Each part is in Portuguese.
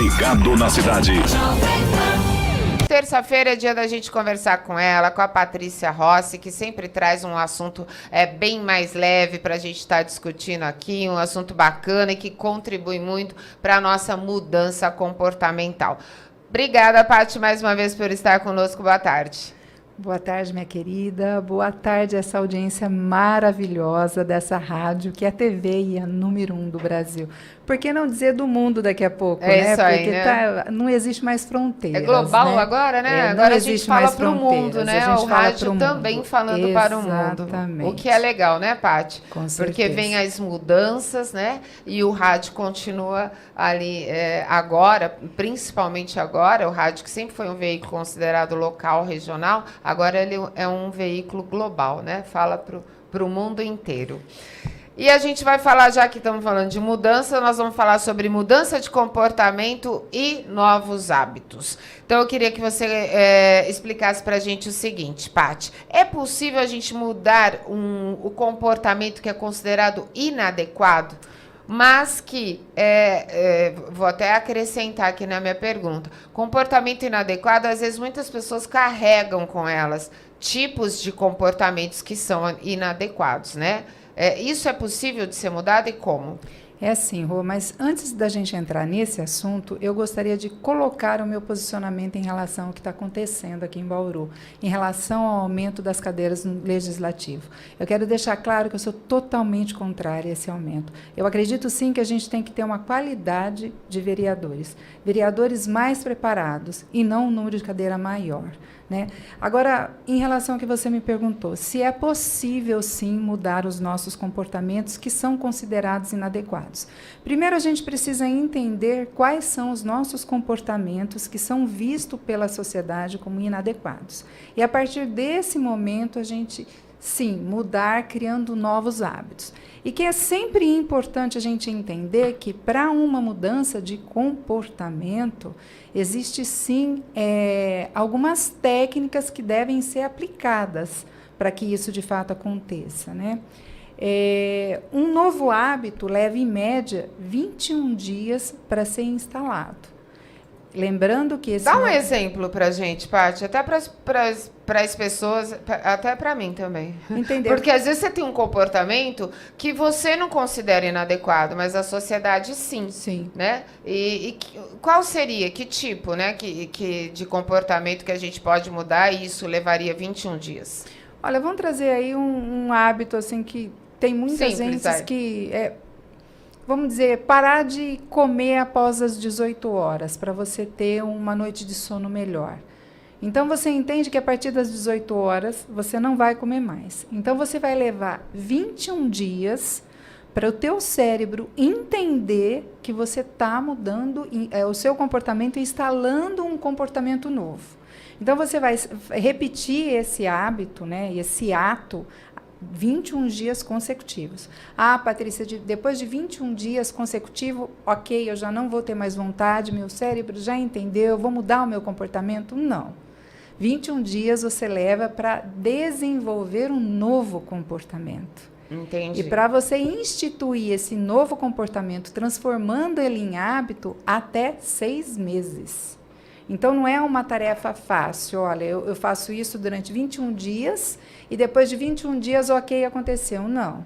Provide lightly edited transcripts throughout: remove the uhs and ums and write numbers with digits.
Ligado na cidade. Terça-feira é dia da gente conversar com ela, com a Patrícia Rossi, que sempre traz um assunto bem mais leve para a gente estar discutindo aqui, um assunto bacana e que contribui muito para a nossa mudança comportamental. Obrigada, Paty, mais uma vez por estar conosco. Boa tarde. Boa tarde, minha querida. Boa tarde, essa audiência maravilhosa dessa rádio, que é a TV e a número 1 do Brasil. Por que não dizer do mundo daqui a pouco, né? Isso aí, porque né? Não existe mais fronteiras. É global, né? agora, né? Agora a gente fala para o mundo, né? O rádio também falando para o mundo. O que é legal, né, Paty? Com certeza. Porque vem as mudanças, né? E o rádio continua ali agora, principalmente agora, o rádio que sempre foi um veículo considerado local, regional, agora ele é um veículo global, né? Fala para o mundo inteiro. E a gente vai falar, já que estamos falando de mudança, nós vamos falar sobre mudança de comportamento e novos hábitos. Então, eu queria que você explicasse para a gente o seguinte, Paty. É possível a gente mudar o comportamento que é considerado inadequado, mas que, vou até acrescentar aqui na minha pergunta, comportamento inadequado, às vezes muitas pessoas carregam com elas tipos de comportamentos que são inadequados, né? Isso é possível de ser mudado e como? É assim, Rô, mas antes da gente entrar nesse assunto, eu gostaria de colocar o meu posicionamento em relação ao que está acontecendo aqui em Bauru, em relação ao aumento das cadeiras no Legislativo. Eu quero deixar claro que eu sou totalmente contrária a esse aumento. Eu acredito, sim, que a gente tem que ter uma qualidade de vereadores mais preparados e não um número de cadeira maior. Né? Agora, em relação ao que você me perguntou, se é possível, sim, mudar os nossos comportamentos que são considerados inadequados. Primeiro, a gente precisa entender quais são os nossos comportamentos que são vistos pela sociedade como inadequados. E, a partir desse momento, a gente, sim, mudar, criando novos hábitos. E que é sempre importante a gente entender que, para uma mudança de comportamento, existe, sim, algumas técnicas que devem ser aplicadas para que isso, de fato, aconteça, né? Um novo hábito leva, em média, 21 dias para ser instalado. Lembrando que esse... Dá um exemplo para a gente, Paty, até para as pessoas, até para mim também. Entendeu? Porque às vezes você tem um comportamento que você não considera inadequado, mas a sociedade sim. Sim. Né? E qual seria, que tipo, né, de comportamento que a gente pode mudar e isso levaria 21 dias? Olha, vamos trazer aí um hábito assim que tem muita Simples, gente que... vamos dizer, parar de comer após as 18 horas, para você ter uma noite de sono melhor. Então, você entende que a partir das 18 horas, você não vai comer mais. Então, você vai levar 21 dias para o teu cérebro entender que você está mudando o seu comportamento e instalando um comportamento novo. Então, você vai repetir esse hábito, né, esse ato, 21 dias consecutivos. Ah, Patrícia, depois de 21 dias consecutivos, ok, eu já não vou ter mais vontade, meu cérebro já entendeu, vou mudar o meu comportamento? Não. 21 dias você leva para desenvolver um novo comportamento. Entendi. E para você instituir esse novo comportamento, transformando ele em hábito, até 6 meses. Então, não é uma tarefa fácil. Olha, eu faço isso durante 21 dias e depois de 21 dias, ok, aconteceu. Não.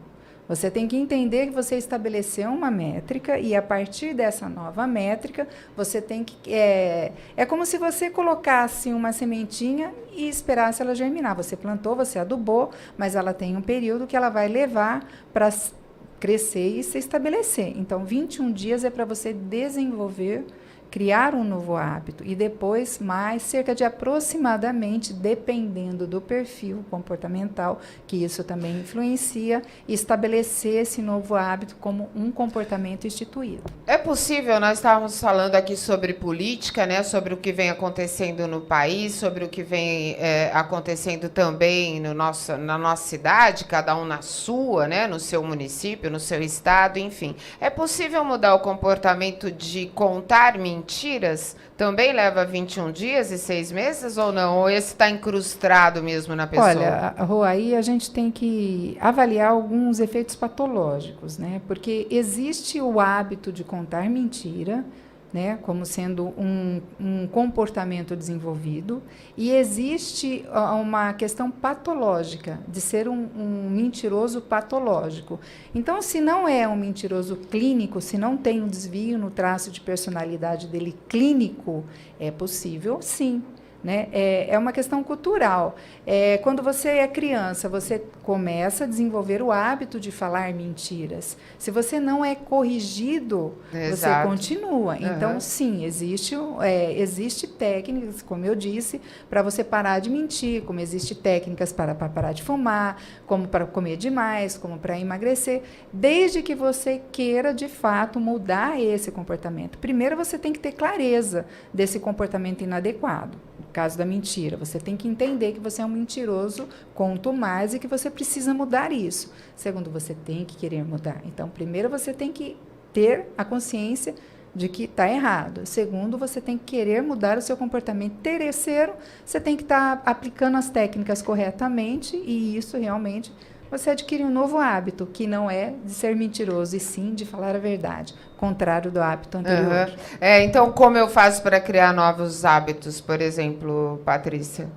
Você tem que entender que você estabeleceu uma métrica e, a partir dessa nova métrica, você tem que... É como se você colocasse uma sementinha e esperasse ela germinar. Você plantou, você adubou, mas ela tem um período que ela vai levar para crescer e se estabelecer. Então, 21 dias é para você desenvolver, criar um novo hábito e depois mais cerca de aproximadamente, dependendo do perfil comportamental, que isso também influencia, estabelecer esse novo hábito como um comportamento instituído. É possível, nós estávamos falando aqui sobre política, né, sobre o que vem acontecendo no país, sobre o que vem acontecendo também na nossa cidade, cada um na sua, né, no seu município, no seu estado, enfim. É possível mudar o comportamento de contar mentiras? Também leva 21 dias e 6 meses ou não? Ou esse está incrustado mesmo na pessoa? Olha, Rô, aí a gente tem que avaliar alguns efeitos patológicos, né? Porque existe o hábito de contar mentira né, como sendo um comportamento desenvolvido, e existe uma questão patológica, de ser um mentiroso patológico. Então, se não é um mentiroso clínico, se não tem um desvio no traço de personalidade dele clínico, é possível, sim. Né? É uma questão cultural. Quando você é criança, você começa a desenvolver o hábito de falar mentiras. Se você não é corrigido, você continua. Então, sim, existe técnicas, como eu disse, para você parar de mentir, como existe técnicas para parar de fumar, como para comer demais, como para emagrecer, desde que você queira, de fato, mudar esse comportamento. Primeiro, você tem que ter clareza desse comportamento inadequado. No caso da mentira, você tem que entender que você é um mentiroso, conto mais, e que você precisa mudar isso. Segundo, você tem que querer mudar. Então, primeiro, você tem que ter a consciência de que está errado. Segundo, você tem que querer mudar o seu comportamento. Terceiro, você tem que estar aplicando as técnicas corretamente, e isso realmente você adquire um novo hábito, que não é de ser mentiroso, e sim de falar a verdade, contrário do hábito anterior. Então, como eu faço para criar novos hábitos, por exemplo, Patrícia?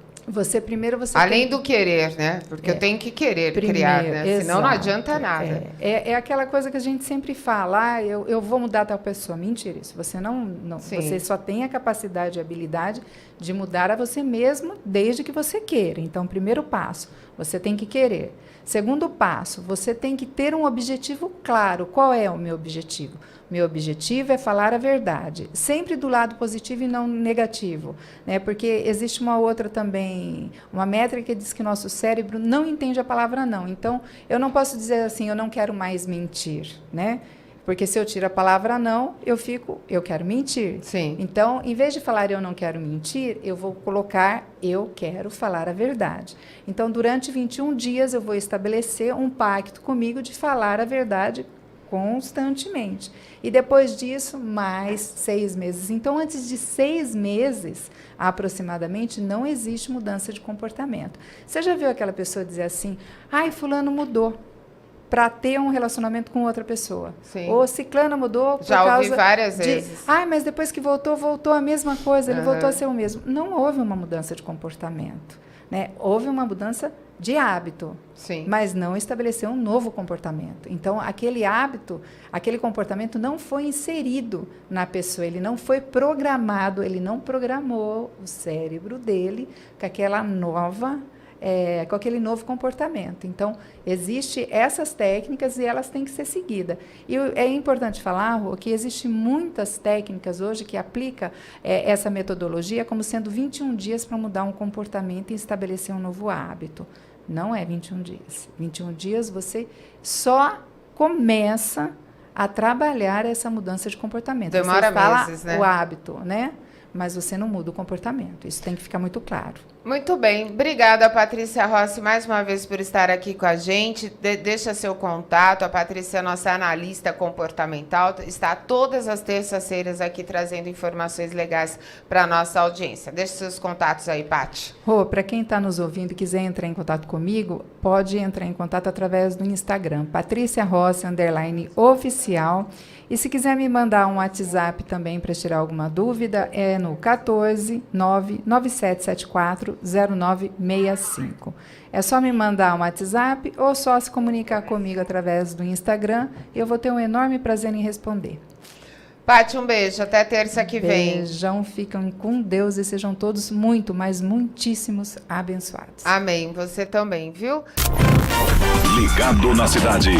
Além do querer, né? Porque eu tenho que querer criar, né? Exato, senão não adianta nada. É aquela coisa que a gente sempre fala, eu vou mudar tal pessoa. Mentira, isso. Você não você só tem a capacidade e habilidade de mudar a você mesmo desde que você queira. Então, primeiro passo, você tem que querer. Segundo passo, você tem que ter um objetivo claro. Qual é o meu objetivo? Meu objetivo é falar a verdade, sempre do lado positivo e não negativo, né? Porque existe uma outra também, uma métrica que diz que nosso cérebro não entende a palavra não. Então, eu não posso dizer assim, eu não quero mais mentir, né? Porque se eu tiro a palavra não, eu quero mentir. Sim. Então, em vez de falar eu não quero mentir, eu vou colocar eu quero falar a verdade. Então, durante 21 dias, eu vou estabelecer um pacto comigo de falar a verdade constantemente. E depois disso, mais 6 meses. Então, antes de 6 meses, aproximadamente, não existe mudança de comportamento. Você já viu aquela pessoa dizer assim, ai, fulano mudou para ter um relacionamento com outra pessoa? Sim. Ou ciclano mudou por já causa ouvi várias vezes. Ai, mas depois que voltou a mesma coisa, ele voltou a ser o mesmo. Não houve uma mudança de comportamento, né? Houve uma mudança de hábito, sim, mas não estabeleceu um novo comportamento. Então, aquele hábito, aquele comportamento não foi inserido na pessoa, ele não foi programado, ele não programou o cérebro dele com aquela com aquele novo comportamento. Então, existem essas técnicas e elas têm que ser seguidas. E é importante falar, Rô, que existem muitas técnicas hoje que aplicam essa metodologia como sendo 21 dias para mudar um comportamento e estabelecer um novo hábito. Não é 21 dias. 21 dias você só começa a trabalhar essa mudança de comportamento. Demora você fala meses, né? O hábito, né? Mas você não muda o comportamento. Isso tem que ficar muito claro. Muito bem. Obrigada, Patrícia Rossi, mais uma vez por estar aqui com a gente. Deixa seu contato. A Patrícia é nossa analista comportamental. Está todas as terças-feiras aqui trazendo informações legais para a nossa audiência. Deixa seus contatos aí, Paty. Para quem está nos ouvindo e quiser entrar em contato comigo, pode entrar em contato através do Instagram, Patrícia Rossi, _oficial. E se quiser me mandar um WhatsApp também para tirar alguma dúvida, é no 14 99774 0965. É só me mandar um WhatsApp ou só se comunicar comigo através do Instagram. Eu vou ter um enorme prazer em responder. Paty, um beijo. Até terça que vem. Beijão, ficam com Deus e sejam todos muito, mas muitíssimos abençoados. Amém. Você também, viu? Ligado na cidade.